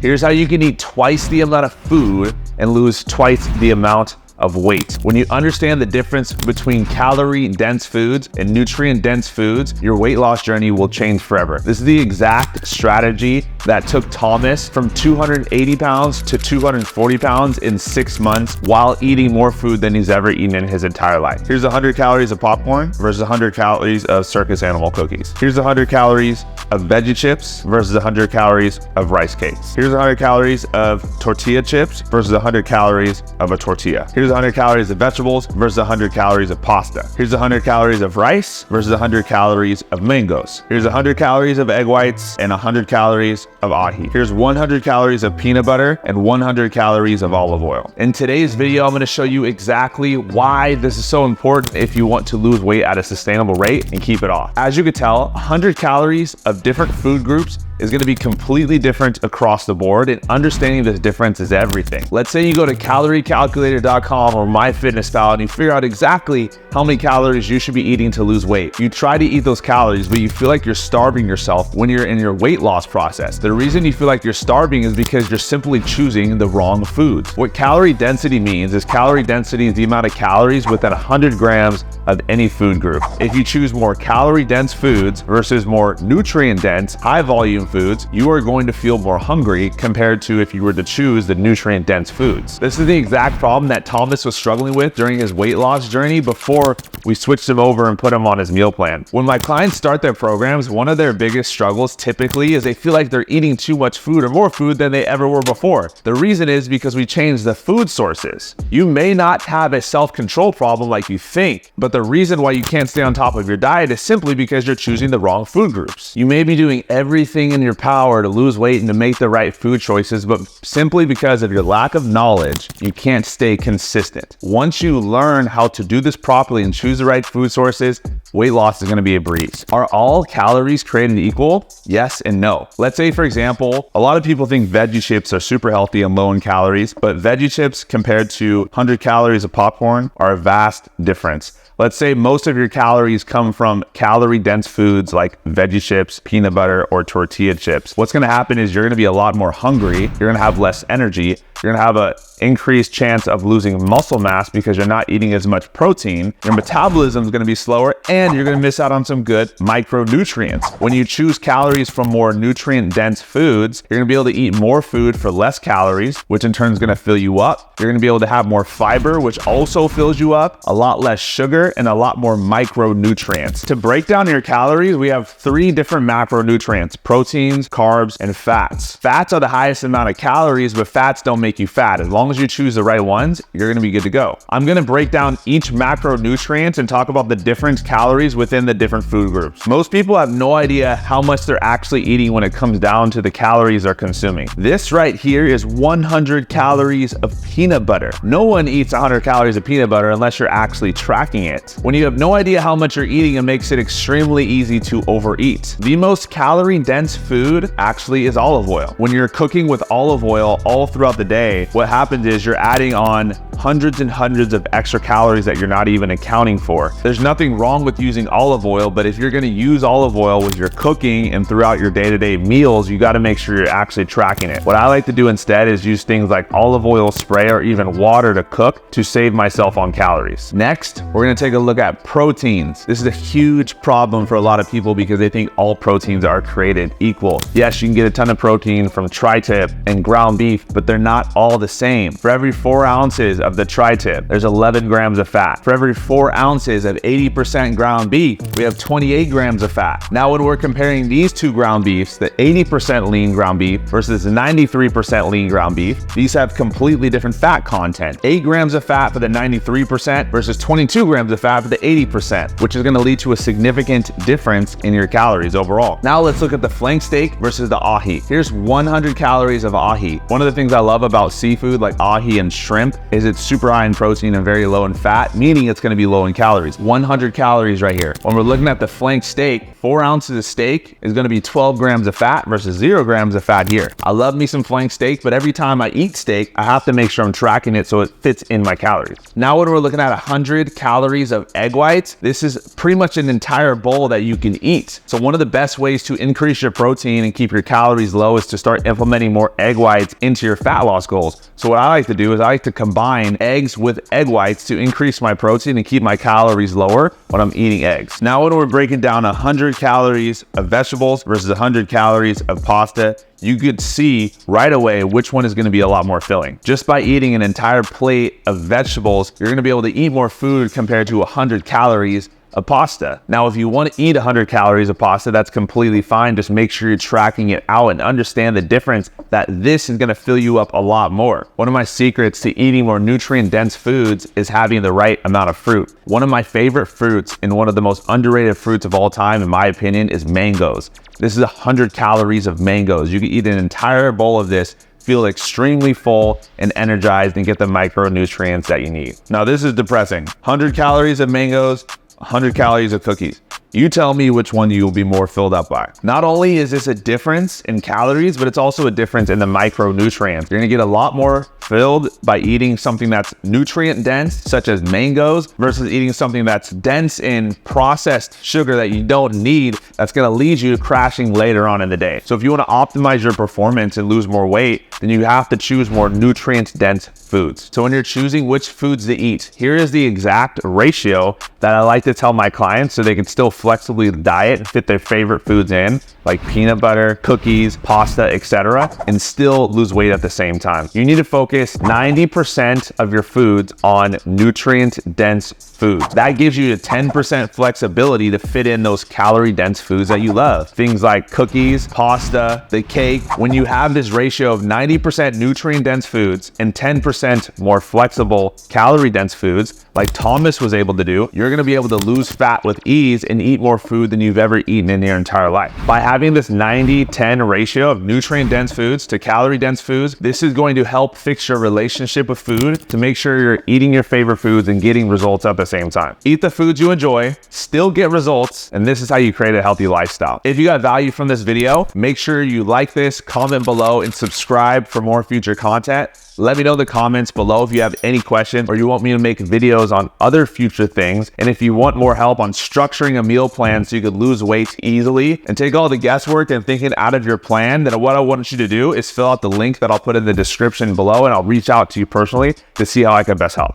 Here's how you can eat twice the amount of food and lose twice the amount of weight. When you understand the difference between calorie-dense foods and nutrient-dense foods, your weight loss journey will change forever. This is the exact strategy that took Thomas from 280 pounds to 240 pounds in 6 months while eating more food than he's ever eaten in his entire life. Here's 100 calories of popcorn versus 100 calories of circus animal cookies. Here's 100 calories of veggie chips versus 100 calories of rice cakes. Here's 100 calories of tortilla chips versus 100 calories of a tortilla. Here's 100 calories of vegetables versus 100 calories of pasta. Here's 100 calories of rice versus 100 calories of mangoes. Here's 100 calories of egg whites and 100 calories of ahi. Here's 100 calories of peanut butter and 100 calories of olive oil. In today's video, I'm going to show you exactly why this is so important if you want to lose weight at a sustainable rate and keep it off. As you can tell, 100 calories of different food groups is going to be completely different across the board, and understanding this difference is everything. Let's say you go to caloriecalculator.com or MyFitnessPal and you figure out exactly how many calories you should be eating to lose weight. You try to eat those calories, but you feel like you're starving yourself when you're in your weight loss process. The reason you feel like you're starving is because you're simply choosing the wrong foods. What calorie density means is calorie density is the amount of calories within 100 grams of any food group. If you choose more calorie dense foods versus more nutrient dense, high volume foods, you are going to feel more hungry compared to if you were to choose the nutrient dense foods. This is the exact problem that Thomas was struggling with during his weight loss journey before we switched him over and put him on his meal plan. When my clients start their programs, one of their biggest struggles typically is they feel like they're eating too much food or more food than they ever were before. The reason is because we changed the food sources. You may not have a self-control problem like you think, but the reason why you can't stay on top of your diet is simply because you're choosing the wrong food groups. You may be doing everything in your power to lose weight and to make the right food choices, but simply because of your lack of knowledge, you can't stay consistent. Once you learn how to do this properly and choose the right food sources, weight loss is going to be a breeze. Are all calories created equal? Yes and no. Let's say, for example, a lot of people think veggie chips are super healthy and low in calories, but veggie chips compared to 100 calories of popcorn are a vast difference. Let's say most of your calories come from calorie-dense foods like veggie chips, peanut butter, or tortilla chips. What's going to happen is you're going to be a lot more hungry. You're going to have less energy. You're going to have an increased chance of losing muscle mass because you're not eating as much protein. Your metabolism is going to be slower, and you're going to miss out on some good micronutrients. When you choose calories from more nutrient-dense foods, you're going to be able to eat more food for less calories, which in turn is going to fill you up. You're going to be able to have more fiber, which also fills you up, a lot less sugar, and a lot more micronutrients. To break down your calories, we have 3 different macronutrients: proteins, carbs, and fats. Fats are the highest amount of calories, but fats don't make you fat. As long as you choose the right ones, you're going to be good to go. I'm going to break down each macronutrient and talk about the different calories within the different food groups. Most people have no idea how much they're actually eating when it comes down to the calories they're consuming. This right here is 100 calories of peanut butter. No one eats 100 calories of peanut butter unless you're actually tracking it. When you have no idea how much you're eating, it makes it extremely easy to overeat. The most calorie-dense food actually is olive oil. When you're cooking with olive oil all throughout the day, what happens is you're adding on hundreds and hundreds of extra calories that you're not even accounting for. There's nothing wrong with using olive oil, but if you're going to use olive oil with your cooking and throughout your day-to-day meals, you got to make sure you're actually tracking it. What I like to do instead is use things like olive oil spray or even water to cook to save myself on calories. Next, we're going to take a look at proteins. This is a huge problem for a lot of people because they think all proteins are created equal. Yes, you can get a ton of protein from tri-tip and ground beef, but they're not all the same. For every 4 ounces of the tri-tip, there's 11 grams of fat. For every 4 ounces of 80% ground beef, we have 28 grams of fat. Now, when we're comparing these 2 ground beefs, the 80% lean ground beef versus the 93% lean ground beef, these have completely different fat content. 8 grams of fat for the 93% versus 22 grams of fat for the 80%, which is going to lead to a significant difference in your calories overall. Now let's look at the flank steak versus the ahi. Here's 100 calories of ahi. One of the things I love about seafood like ahi and shrimp is it's It's super high in protein and very low in fat, meaning it's gonna be low in calories. 100 calories right here. When we're looking at the flank steak, 4 ounces of steak is gonna be 12 grams of fat versus 0 grams of fat here. I love me some flank steak, but every time I eat steak, I have to make sure I'm tracking it so it fits in my calories. Now when we're looking at 100 calories of egg whites, this is pretty much an entire bowl that you can eat. So one of the best ways to increase your protein and keep your calories low is to start implementing more egg whites into your fat loss goals. So what I like to do is I like to combine eggs with egg whites to increase my protein and keep my calories lower when I'm eating eggs. Now when we're breaking down 100 calories of vegetables versus 100 calories of pasta, you could see right away which one is going to be a lot more filling. Just by eating an entire plate of vegetables, you're going to be able to eat more food compared to 100 calories of pasta. Now, if you want to eat 100 calories of pasta, that's completely fine. Just make sure you're tracking it out and understand the difference that this is going to fill you up a lot more. One of my secrets to eating more nutrient-dense foods is having the right amount of fruit. One of my favorite fruits and one of the most underrated fruits of all time, in my opinion, is mangoes. This is 100 calories of mangoes. You can eat an entire bowl of this, feel extremely full and energized, and get the micronutrients that you need. Now, this is depressing. 100 calories of mangoes, 100 calories of cookies. You tell me which one you will be more filled up by. Not only is this a difference in calories, but it's also a difference in the micronutrients. You're gonna get a lot more filled by eating something that's nutrient dense, such as mangoes, versus eating something that's dense in processed sugar that you don't need, that's gonna lead you crashing later on in the day. So if you wanna optimize your performance and lose more weight, then you have to choose more nutrient dense foods. So when you're choosing which foods to eat, here is the exact ratio that I like to tell my clients so they can still flexibly diet and fit their favorite foods in, like peanut butter, cookies, pasta, etc., and still lose weight at the same time. You need to focus 90% of your foods on nutrient-dense foods. That gives you a 10% flexibility to fit in those calorie-dense foods that you love. Things like cookies, pasta, the cake. When you have this ratio of 90% nutrient-dense foods and 10% more flexible calorie-dense foods, like Thomas was able to do, you're gonna be able to lose fat with ease and eat more food than you've ever eaten in your entire life. By having this 90-10 ratio of nutrient-dense foods to calorie-dense foods, this is going to help fix your relationship with food to make sure you're eating your favorite foods and getting results at the same time. Eat the foods you enjoy, still get results, and this is how you create a healthy lifestyle. If you got value from this video, make sure you like this, comment below, and subscribe for more future content. Let me know in the comments below if you have any questions or you want me to make videos on other future things. And if you want more help on structuring a meal plan so you could lose weight easily and take all the guesswork and thinking out of your plan, then what I want you to do is fill out the link that I'll put in the description below, and I'll reach out to you personally to see how I can best help.